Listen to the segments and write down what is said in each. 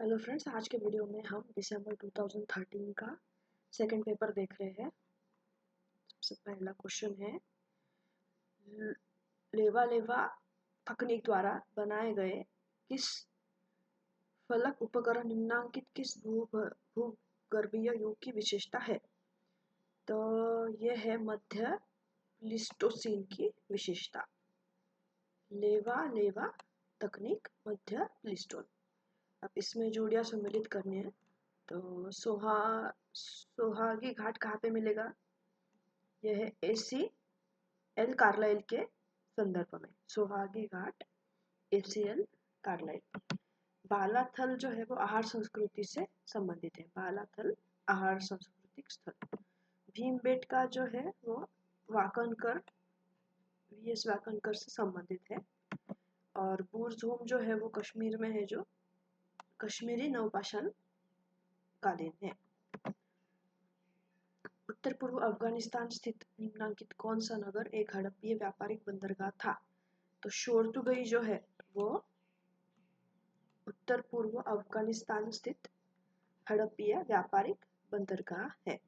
Hello friends, आज के video में हम दिसंबर 2013 का सेकंड पेपर देख रहे हैं। सबसे पहला क्वेश्चन है, लेवा लेवा तकनीक द्वारा बनाए गए किस फलक उपग्रह निम्नांकित किस भूगर्भीय युग की विशेषता है? तो यह है मध्य प्लीस्टोसीन की विशेषता। लेवा लेवा तकनीक मध्य प्लीस्टोन। अब इसमें जोड़ियाँ सम्मिलित करनी है। तो सोहागी घाट कहाँ पे मिलेगा? यह है ACL कार्लाइल के संदर्भ में। सोहागी घाट ACL कार्लाइल। बालाथल जो है वो आहार संस्कृति से संबंधित है। बालाथल आहार सांस्कृतिक स्थल। भीमबेटका जो है वो वाकनकर VS वाकनकर से संबंधित है। और बुरज़ोम जो है वो कश्मीर में है, जो कश्मीरी नवपाषाण कालीन है। उत्तर पूर्व अफगानिस्तान स्थित निम्नांकित कौन सा नगर एक हड़प्पीय व्यापारिक बंदरगाह था? तो शोरतुगई जो है वो उत्तर पूर्व अफगानिस्तान स्थित हड़प्पीय व्यापारिक बंदरगाह है।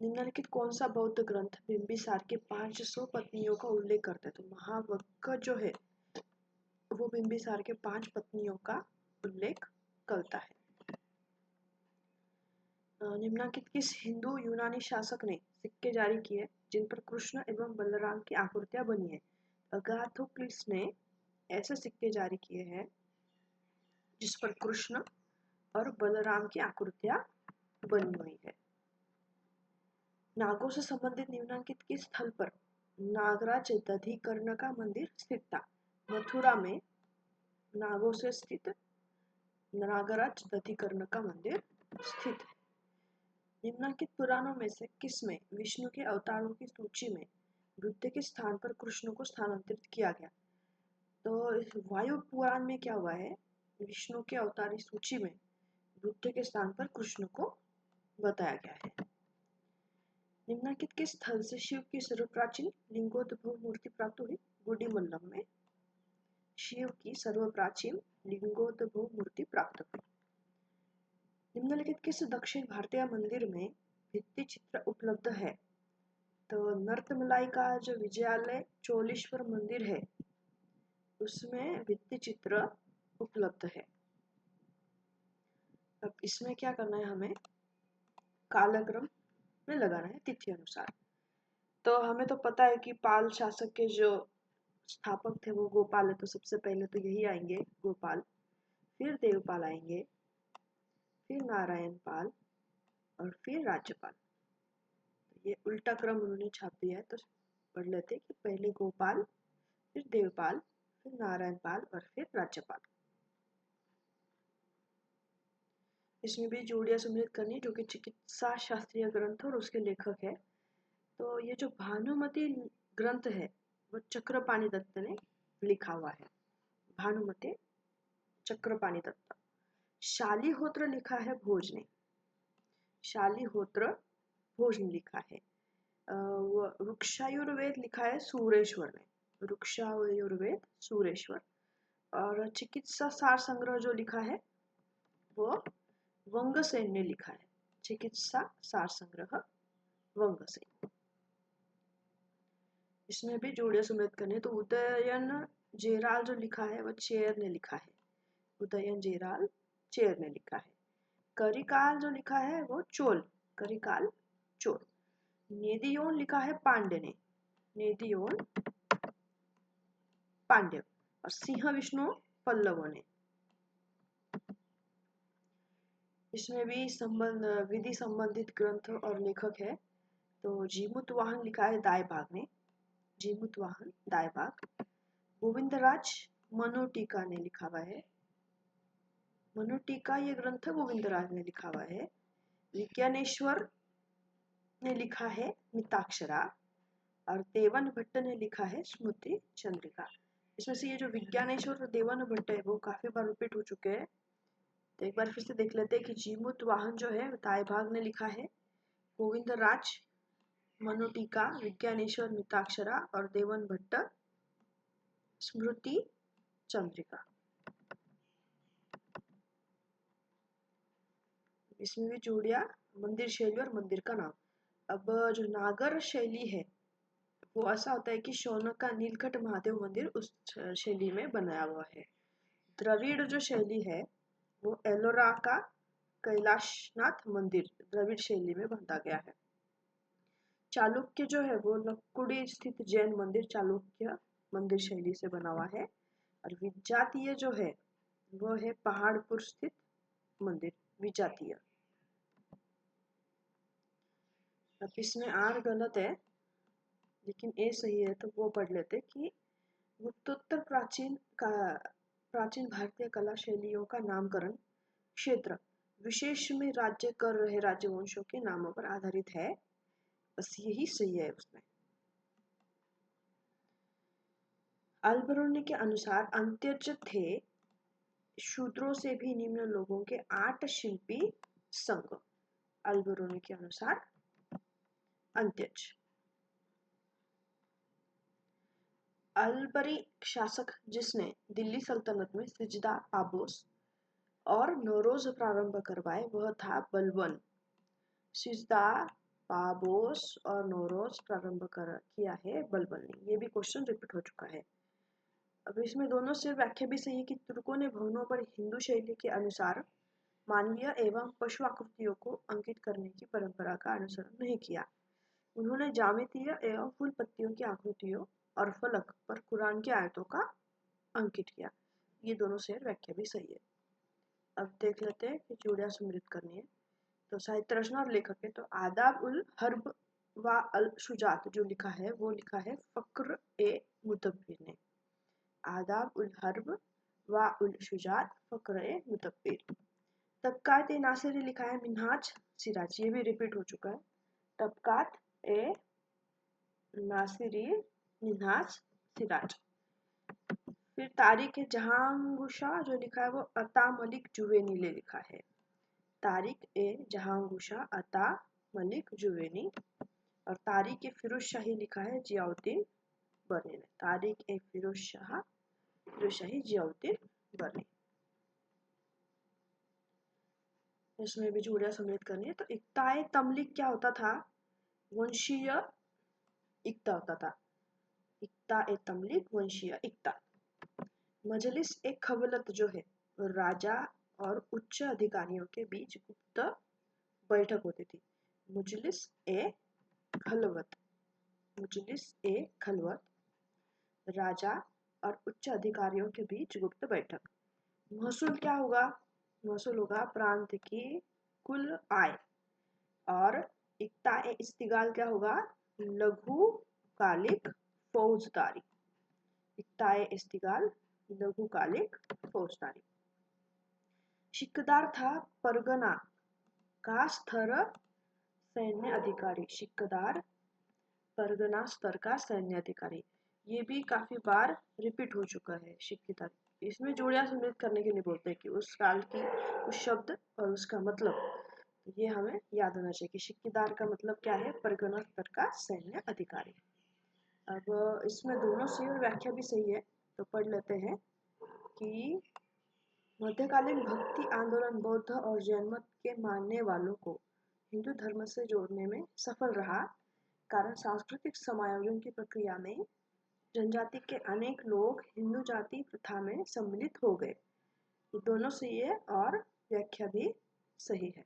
निम्नलिखित कौन सा बौद्ध ग्रंथ बिंबिसार के 500 पत्नियों का उल्लेख करता है? तो महावक्र जो है वो बिंबिसार के 5 पत्नियों का उल्लेख करता है। निम्नलिखित किस हिंदू यूनानी शासक ने सिक्के जारी किए जिन पर कृष्ण एवं बलराम की आकृतियां बनी है? अगाथोक्लिस ने ऐसे सिक्के जारी किए हैं जिस पर कृष्ण और बलराम की आकृतियां बनी हुई है। नागों से संबंधित निम्नलिखित किस स्थल पर नागराज दधिकर्ण का मंदिर स्थित था? मथुरा में नागों से स्थित नागराज दधिकर्ण का मंदिर स्थित है। निम्नलिखित पुराणों में से किसमें विष्णु के अवतारों की सूची में बुद्ध के स्थान पर कृष्ण को स्थानांतरित किया गया? तो इस वायु पुराण में क्या हुआ है? विष्णु के अवतारी सूची में बुद्ध के स्थान पर कृष्ण को बताया गया है। निम्नलिखित किस स्थल से शिव की सर्वप्राचीन लिंगोद्भव मूर्ति प्राप्त हुई? गुडीमल्लम में शिव की सर्वप्राचीन लिंगोद्भव मूर्ति प्राप्त हुई। निम्नलिखित किस दक्षिण भारतीय मंदिर में भित्ति चित्र उपलब्ध है? तो नर्तमलाई का जो विजयालय चोलेश्वर मंदिर है उसमें भित्ति चित्र उपलब्ध है। अब इसमें क्या करना है, हमें कालक्रम में लगाना है तिथि अनुसार। तो हमें तो पता है कि पाल शासक के जो स्थापक थे वो गोपाल है, तो सबसे पहले तो यही आएंगे गोपाल, फिर देवपाल आएंगे, फिर नारायण पाल और फिर राज्यपाल। तो ये उल्टा क्रम उन्होंने छाप दिया है, तो पढ़ लेते कि पहले गोपाल, फिर देवपाल, फिर नारायण पाल और फिर राज्यपाल। इसमें भी जोड़ियां सम्मिलित करनी है जो कि चिकित्सा शास्त्रीय ग्रंथ और उसके लेखक है। तो ये जो भानुमति ग्रंथ है वो चक्रपाणि दत्त ने लिखा हुआ है। भानुमति चक्रपाणि दत्त। शालिहोत्र लिखा है भोज ने। शालिहोत्र भोज ने लिखा है। वृक्षायुर्वेद लिखा है सूरेश्वर ने। वृक्षायुर्वेद सूरेश्वर। और चिकित्सा सार संग्रह जो लिखा है वो वंगसेन ने लिखा है। चिकित्सा सार संग्रह वंगसेन। इसमें भी जोड़ियां सम्मिलित करनी है। तो उदयन जेराल जो लिखा है वो चेयर ने लिखा है। उदयन जेराल चेयर ने लिखा है। करिकाल जो लिखा है वो चोल, करिकाल चोल। नेदियोन लिखा है पांड्य ने। नेदियोन पांड्य। और सिंह विष्णु पल्लवों ने। इसमें भी विधि संबंधित ग्रंथ और लेखक है। तो जीमुतवाहन लिखा है दाई भाग ने। जीमुतवाहन दाई भाग। गोविंदराज मनुटीका ने लिखा हुआ है। मनुटीका ये ग्रंथ गोविंदराज ने लिखा हुआ है। विज्ञानेश्वर ने लिखा है मिताक्षरा और देवन भट्ट ने लिखा है स्मृति चंद्रिका। इसमें से ये जो विज्ञानेश्वर और देवन भट्ट है वो काफी बार रिपीट हो चुके हैं। तो एक बार फिर से देख लेते हैं कि जीमुत वाहन जो है दाई भाग ने लिखा है। गोविंदराज मनुटीका, विज्ञानेश्वर मिताक्षरा और देवन भट्ट स्मृति चंद्रिका। इसमें भी जोड़ दिया मंदिर शैली और मंदिर का नाम। अब जो नागर शैली है वो ऐसा होता है कि शौनक का नीलकंठ महादेव मंदिर उस शैली में बनाया हुआ है। द्रविड़ जो शैली है वो एलोरा का कैलाशनाथ मंदिर द्रविड़ शैली में बांधा गया है। चालुक्य जो है वो लक्कुड़ी स्थित जैन मंदिर चालुक्य मंदिर शैली से बना हुआ है। और विजातीय जो है वो है पहाड़पुर स्थित मंदिर विजातीय। अब इसमें आर गलत है लेकिन ए सही है तो वो पढ़ लेते कि गुप्तोत्तर प्राचीन भारतीय कला शैलियों का नामकरण क्षेत्र विशेष में राज्य कर रहे राजवंशों के नामों पर आधारित है। बस यही सही है उसमें। अल्बेरोनी के अनुसार अंत्यज थे शूद्रों से भी निम्न लोगों के 8 शिल्पी संघ। अल्बेरोनी के अनुसार अंत्यज। अलबरी शासक जिसने दिल्ली सल्तनत में सिजदा पाबोस और नौरोज प्रारंभ करवाए वह था बलबन। सिजदा पाबोस और नौरोज प्रारंभ किया है बलबन ने। ये भी क्वेश्चन रिपीट हो चुका है। अब इसमें दोनों से व्याख्या भी सही है कि तुर्कों ने भवनों पर हिंदू शैली के अनुसार मानवीय एवं पशु आकृतियों को अंकित करने की परंपरा का अनुसरण नहीं किया। उन्होंने ज्यामितीय एवं फूल पत्तियों की आकृतियों और फलक पर कुरान की आयतों का अंकित किया। ये दोनों से व्याख्या भी सही है। अब देख लेते हैं कि जोड़ियां सम्मिलित करनी है। तो साहित्य रचना और लेखक है तो आदाब उल हर्ब व अल शुजात जो लिखा है वो लिखा है फक्र ए मुदब्बिर ने। आदाब उल हर्ब व उल शुजात फक्र ए मुदब्बिर। तबकात ए नासिरी लिखा है मिन्हाज सिराज। ये भी रिपीट हो चुका है। तबकात ए नासिरी मिन्हाज सिराज। फिर तारिक ए जहांगुशा जो लिखा है वो अता मलिक जुवेनी ने लिखा है। तारिक ए जहांगुशा अता मलिक जुवेनी। और तारिक ए फिरोज शाही लिखा है जियाउद्दीन बर्नी ने। तारिक ए फिरोज शाही जियाउद्दीन बर्नी। इसमें भी जोड़ियां सम्मिलित करनी है। तो इक्ताए तमलिक क्या होता था? वंशीय इक्ता होता था। इक्ता ए तमलिक वंशीय इक्ता। मजलिस ए खवलत जो है राजा और उच्च अधिकारियों के बीच गुप्त बैठक होती थी। मुजलिस ए खलवत। मुजलिस ए खलवत राजा और उच्च अधिकारियों के बीच गुप्त बैठक। महसूल क्या होगा? महसूल होगा प्रांत की कुल आय। और इक्ता ए इस्तिगाल क्या होगा? लघुकालिक फौजदारी। इक्ता ए इस्तिगाल लघुकालिक फौजदारी। शिकदार था परगना का स्तर सैन्य अधिकारी। शिकदार परगना स्तर का सैन्य अधिकारी। ये भी काफी बार रिपीट हो चुका है शिकदार। इसमें जोड़ियां सम्मिलित करने के लिए बोलते हैं कि उस काल की कुछ शब्द और उसका मतलब ये हमें याद होना चाहिए कि शिकदार का मतलब क्या है? परगना स्तर का सैन्य अधिकारी। अब इसमें दोनों से और व्याख्या भी सही है तो पढ़ लेते हैं कि मध्यकालीन भक्ति आंदोलन बौद्ध और जैन मत के मानने वालों को हिंदू धर्म से जोड़ने में सफल रहा। कारण सांस्कृतिक समायोजन की प्रक्रिया में जनजाति के अनेक लोग हिंदू जाति प्रथा में सम्मिलित हो गए। ये दोनों सही है और व्याख्या भी सही है।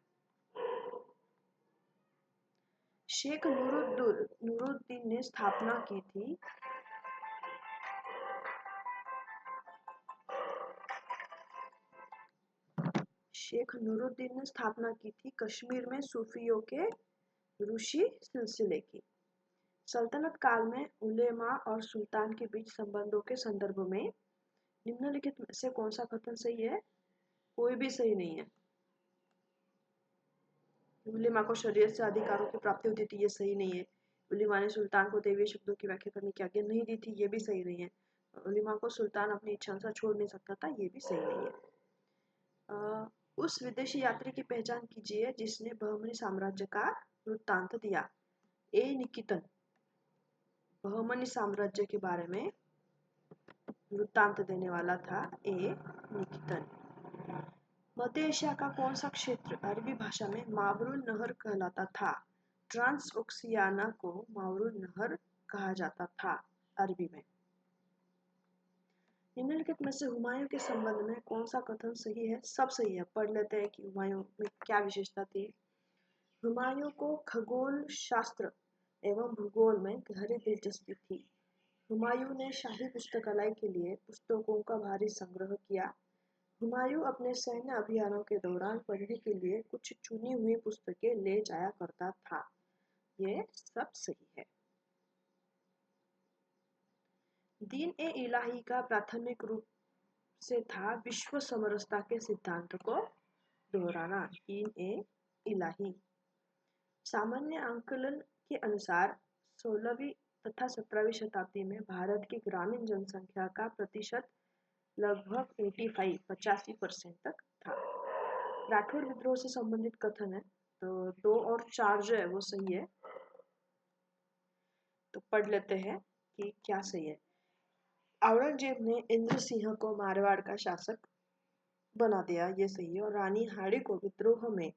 शेख नूरुद्दीन ने स्थापना की थी शेख नूरुद्दीन ने स्थापना की थी कश्मीर में सूफियों के ऋषि सिलसिले की। सल्तनत काल में उलेमा और सुल्तान के बीच संबंधों के संदर्भ में निम्नलिखित में से कौन सा कथन सही है? कोई भी सही नहीं है। उलेमा को शरीयत से अधिकारों की प्राप्ति होती थी, ये सही नहीं है। उलेमा ने सुल्तान को दैवीय शब्दों की व्याख्या करने की आज्ञा नहीं दी थी, ये भी सही नहीं है। उलेमा को सुल्तान अपनी इच्छा अनुसार छोड़ नहीं सकता था, ये भी सही नहीं है। उस विदेशी यात्री की पहचान कीजिए जिसने बहमनी साम्राज्य का वृत्तांत दिया। ए निकितन बहमनी साम्राज्य के बारे में वृत्तांत देने वाला था ए निकितन। मध्य एशिया का कौन सा क्षेत्र अरबी भाषा में मावरुल नहर कहलाता था? ट्रांस ओक्सियाना को मावरुल नहर कहा जाता था अरबी में। निम्नलिखित में से हुमायूं के संबंध में कौन सा कथन सही है? सब सही है। पढ़ लेते हैं कि हुमायूं में क्या विशेषता थी। हुमायूं को खगोल शास्त्र एवं भूगोल में गहरी दिलचस्पी थी। हुमायूं ने शाही पुस्तकालय के लिए पुस्तकों का भारी संग्रह किया। हुमायूं अपने सैन्य अभियानों के दौरान पढ़ने के लिए कुछ चुनी हुई पुस्तकें ले जाया करता था। ये सब सही है। दीन-ए-इलाही का प्राथमिक रूप से था विश्व समरसता के सिद्धांत को दोहराना। दीन-ए-इलाही सामान्य आंकलन के अनुसार 16वीं तथा 17वीं शताब्दी में भारत की ग्रामीण जनसंख्या का प्रतिशत लगभग 85% तक था। राठौड़ विद्रोह से संबंधित कथन है, तो 2 और 4 जो है वो सही है। तो पढ़ लेते हैं कि क्या सही है। औरंगजेब ने इंद्र सिंह को मारवाड़ का शासक बना दिया, ये सही है। और रानी हाड़ी को विद्रोह में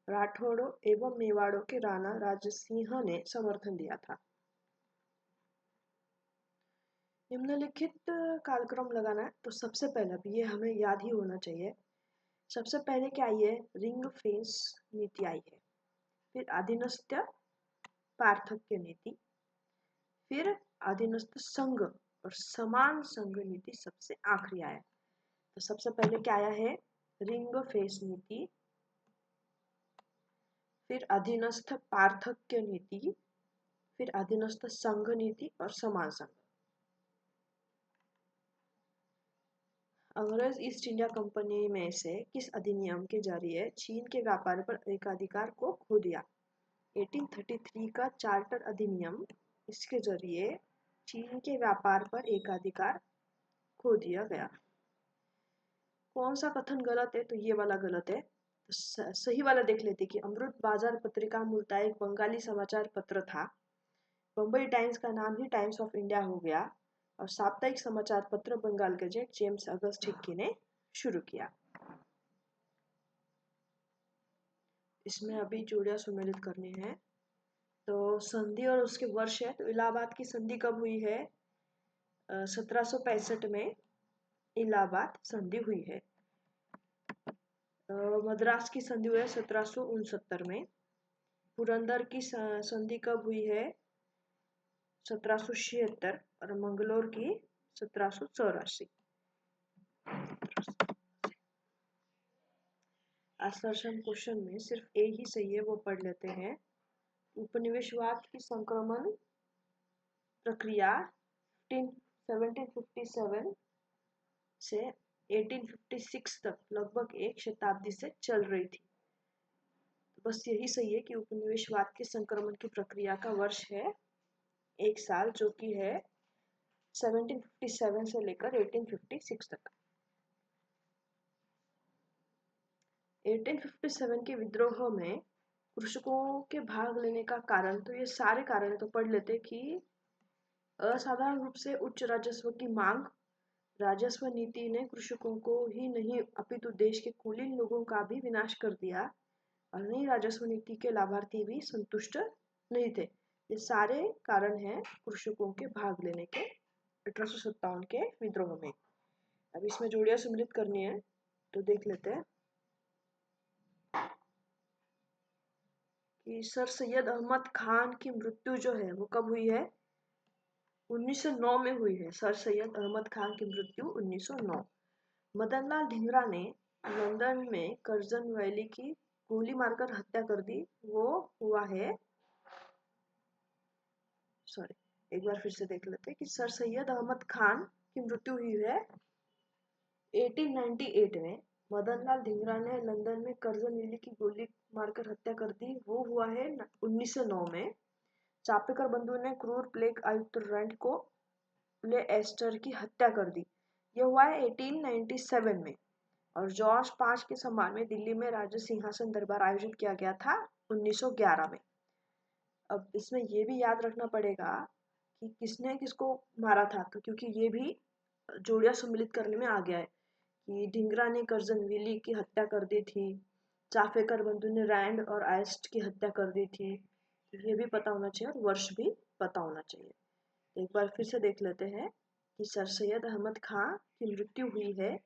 राठौड़ों एवं मेवाड़ों के राणा राजसिंह ने समर्थन दिया था। निम्नलिखित कालक्रम लगाना है, तो सबसे पहले भी ये हमें याद ही होना चाहिए। सबसे पहले क्या आई है? रिंग फेंस नीति आई है। फिर अधीनस्थ पार्थक्य नीति, फिर अधीनस्थ संघ और समान संघ नीति सबसे आखिरी आया। तो सबसे पहले क्या आया है? रिंग फेंस नीति, फिर अधीनस्थ पार्थक्य नीति, फिर अधीनस्थ संघ नीति और समान संघ। अंग्रेज ईस्ट इंडिया कंपनी में से किस अधिनियम के जरिए चीन के व्यापार पर एकाधिकार को खो दिया? 1833 का चार्टर अधिनियम, इसके जरिए चीन के व्यापार पर एकाधिकार खो दिया गया। कौन सा कथन गलत है? तो ये वाला गलत है। तो सही वाला देख लेते कि अमृत बाजार पत्रिका मूलतः एक बंगाली समाचार पत्र था। बम्बई टाइम्स का नाम ही टाइम्स ऑफ इंडिया हो गया और साप्ताहिक समाचार पत्र Bengal gazette James August Hicky ने शुरू किया। इसमें अभी जोड़ियां सुमेलित करनी है। तो संधि और उसके वर्ष है। तो इलाहाबाद की संधि कब हुई है? 1765 में इलाहाबाद संधि हुई है। मद्रास की संधि हुई है 1769 में। पुरंदर की संधि कब हुई है? 1776 और मंगलोर की 1784। असर्शन क्वेश्चन में सिर्फ ए ही सही है, वो पढ़ लेते हैं। उपनिवेशवाद की संक्रमण प्रक्रिया 1757 से 1856 तक लगभग एक शताब्दी से चल रही थी। तो बस यही सही है कि उपनिवेशवाद के संक्रमण की प्रक्रिया का वर्ष है 1 साल, जो कि है 1757 से लेकर 1856 तक। 1857 के विद्रोह में कृषकों के भाग लेने का कारण, तो ये सारे कारण है, तो पढ़ लेते कि असाधारण रूप से उच्च राजस्व की मांग, राजस्व नीति ने कृषकों को ही नहीं अपितु देश के कुलीन लोगों का भी विनाश कर दिया और नई राजस्व नीति के लाभार्थी भी संतुष्ट नहीं थे। ये सारे कारण हैं कृषकों के भाग लेने के 1857 के विद्रोह में। अब इसमें जोड़ियां सम्मिलित करनी है, तो देख लेते हैं कि सर सैयद अहमद खान की मृत्यु जो है वो कब हुई है? 1909 में हुई है। सर सैयद अहमद खान की मृत्यु 1909। मदनलाल धिंगरा ने लंदन में कर्जन वैली की गोली मारकर हत्या कर दी, वो हुआ है, एक बार फिर से देख लेते हैं कि सर सैयद अहमद खान की मृत्यु हुई है 1898 में। मदनलाल धिंगरा ने लंदन में कर्जन वैली की गोली मारकर हत्या कर दी, वो हुआ है 1909 में। चापेकर बंधु ने क्रूर प्लेग आयुक्त रेंट को एस्टर की हत्या कर दी, यह हुआ है 1897 में। और जॉर्ज 5 के सम्मान में दिल्ली में राज्य सिंहासन दरबार आयोजित किया गया था 1911 में। अब इसमें ये भी याद रखना पड़ेगा कि किसने किसको मारा था, तो क्योंकि ये भी जोड़ियां सम्मिलित करने में आ गया है कि ढींगरा ने कर्जन विली की हत्या कर दी थी, चाफेकर बंधु ने रैंड और आइस्ट की हत्या कर दी थी। ये भी पता होना चाहिए और वर्ष भी पता होना चाहिए। तो एक बार फिर से देख लेते हैं कि सर सैयद अहमद खां की मृत्यु हुई है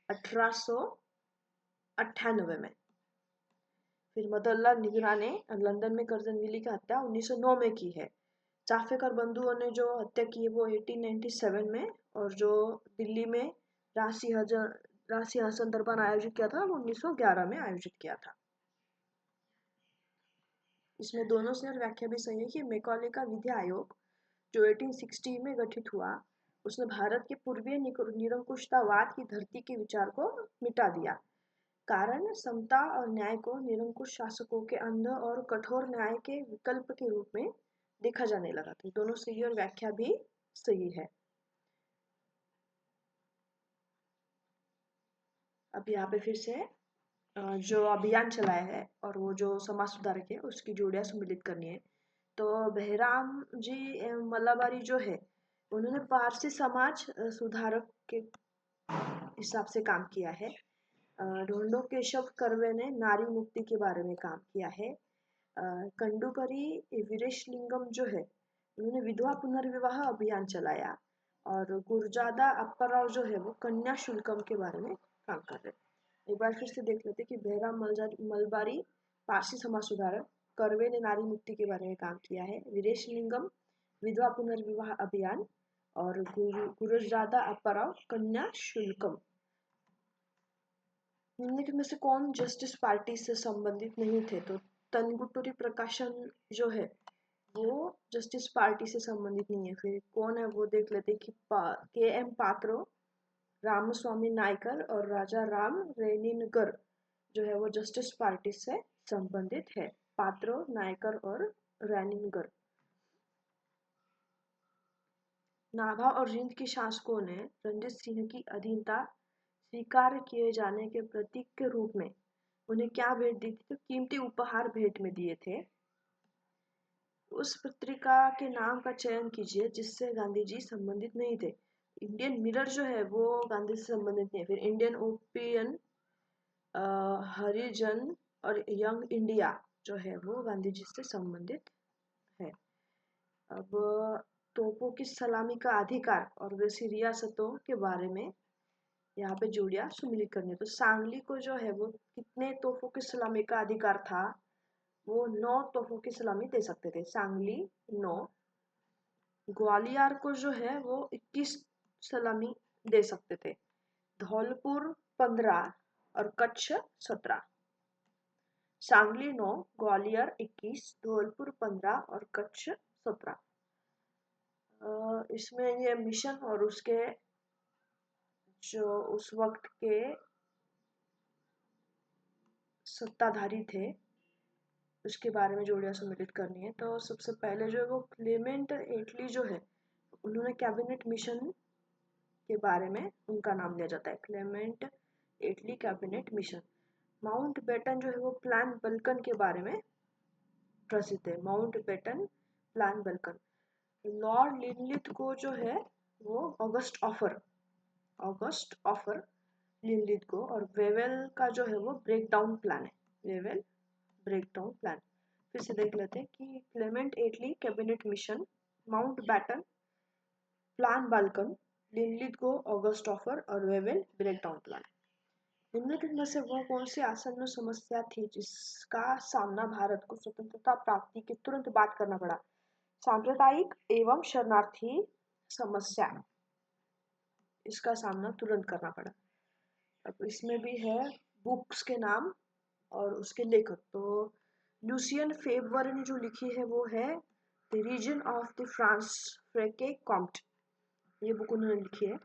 1898 में। फिर मदनलाल निगरा ने लंदन में कर्जन विली की हत्या 1909 में की है। चाफेकर बंधुओं ने जो हत्या की है वो 1897 में, और जो दिल्ली में राशि हसन दरबार आयोजित किया था वो 1911 में आयोजित किया था। इसमें दोनों से और व्याख्या भी सही है कि मैकॉले का विधि आयोग जो 1860 में गठित हुआ, उसने भारत के पूर्वीय निरंकुशतावाद की धरती के विचार को मिटा दिया। कारण समता और न्याय को निरंकुश शासकों के अंध और कठोर न्याय के विकल्प के रूप में देखा जाने लगा। तो दोनों सही और व्याख्या भी सही है। अब यहाँ पे फिर से जो अभियान चलाया है और वो जो समाज सुधारक है उसकी जोड़ियां सम्मिलित करनी है। तो बहराम जी मल्लाबारी जो है उन्होंने पारसी समाज सुधारक के हिसाब से काम किया है। ढोंडो केशव कर्वे ने नारी मुक्ति के बारे में काम किया है। कंडुकरी वीरेशलिंगम जो है उन्होंने विधवा पुनर्विवाह अभियान चलाया, और गुरजादा अप्पाराव जो है वो कन्या शुल्कम के बारे में काम कर रहे। एक बार फिर से देख लेते कि बहराम मलबारी पारसी समाज सुधारक, कर्वे ने नारी मुक्ति के बारे में काम किया है, वीरेशलिंगम विधवा पुनर्विवाह अभियान, और गुरुजादा अप्पाराव कन्या शुल्कम। निम्नलिखित में से कौन जस्टिस पार्टी से संबंधित नहीं थे? तो तनगुटुरी प्रकाशन जो है वो जस्टिस पार्टी से संबंधित नहीं है। फिर कौन है वो देख लेते कि के.एम. पात्रो, रामस्वामी नायकर और राजा राम रेनिनगर जो है वो जस्टिस पार्टी से संबंधित है। पात्रो, नायकर और रेनिनगर। नाभा और रिंद के शासकों ने रणजीत सिंह की अधीनता स्वीकार किए जाने के प्रतीक के रूप में उन्हें क्या भेंट दी थी? तो कीमती उपहार भेंट में दिए थे। उस पत्रिका के नाम का चयन कीजिए जिससे गांधी जी संबंधित नहीं थे। इंडियन मिरर जो है वो गांधी से संबंधित नहीं है। फिर इंडियन ओपिनियन, हरिजन और यंग इंडिया जो है वो गांधी जी से संबंधित है। अब तोपों की सलामी का अधिकार और वैसी रियासतों के बारे में यहाँ पे जोड़ियां सम्मिलित करनी है। तो सांगली को जो है वो कितने तोपों की सलामी का अधिकार था? वो 9 तोपों की सलामी दे सकते थे। सांगली 9। ग्वालियर को जो है वो 21 सलामी दे सकते थे। धौलपुर 15 और कच्छ 17। सांगली 9, ग्वालियर 21, धौलपुर 15 और कच्छ 17। इसमें ये मिशन और उसके जो उस वक्त के सत्ताधारी थे उसके बारे में जोड़ियां सम्मिलित करनी है। तो सबसे पहले जो है वो क्लेमेंट एटली जो है उन्होंने कैबिनेट मिशन के बारे में उनका नाम लिया जाता है। Clement Attlee cabinet mission. Mount batten जो है वो प्लान बल्कन के बारे में प्रसिद्ध है। Mountbatten plan Balkan. Lord Linlithgow जो है वो ऑगस्ट ऑफर लिनलिथ को, और वेवेल का जो है वो ब्रेक डाउन प्लान है। Wavell break down plan. फिर से देख लेते हैं कि Clement Attlee cabinet mission, Mountbatten plan Balkan, Linlithgow August offer और वेवेल ब्रेक डाउन प्लान। निम्नलिखित में से वह कौन सी आसन्न समस्या थी जिसका सामना भारत को स्वतंत्रता प्राप्ति के तुरंत बाद करना पड़ा? सांप्रदायिक एवं शरणार्थी समस्या, इसका सामना तुरंत करना पड़ा। अब इसमें भी है बुक्स के नाम और उसके लेखक। तो लुसियन फेबर ने जो लिखी है वो है the region of the France फ्रेके कॉम्ट, ये बुक उन्होंने लिखी है।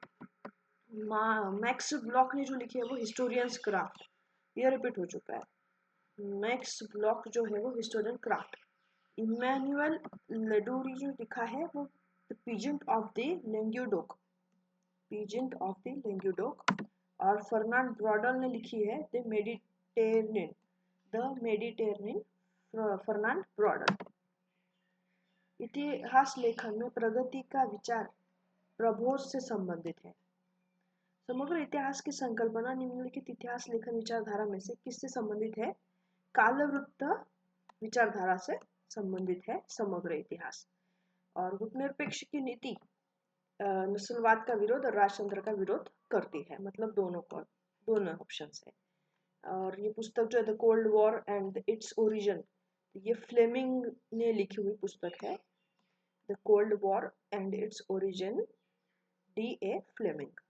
मैक्स ब्लॉक ने जो लिखी है वो हिस्टोरियंस क्राफ्ट, ये रिपीट हो चुका है। मैक्स ब्लॉक जो है वो हिस्टोरियन क्राफ्ट। इमैनुअल लेडूरी जो लिखा है वो the peasant of the Languedoc, peasant of the Languedoc. और फर्नांड ब्रॉडल ने लिखी है द मेडिटेरेनियन, फर्नांड ब्रॉडल। इतिहास लेखन में प्रगति का विचार प्रबोध से संबंधित है। समग्र इतिहास की संकल्पना निम्नलिखित इतिहास लेखन विचारधारा में से किससे संबंधित है? कालवृत्त विचारधारा से संबंधित है समग्र इतिहास। और गुटनिरपेक्ष की नीति नस्लवाद का विरोध और राजतंत्र का विरोध करती है, मतलब दोनों ऑप्शन है। और ये पुस्तक जो है the cold war and its origin, ये फ्लेमिंग ने लिखी हुई पुस्तक है। The cold war and its origin, D.A. Fleming.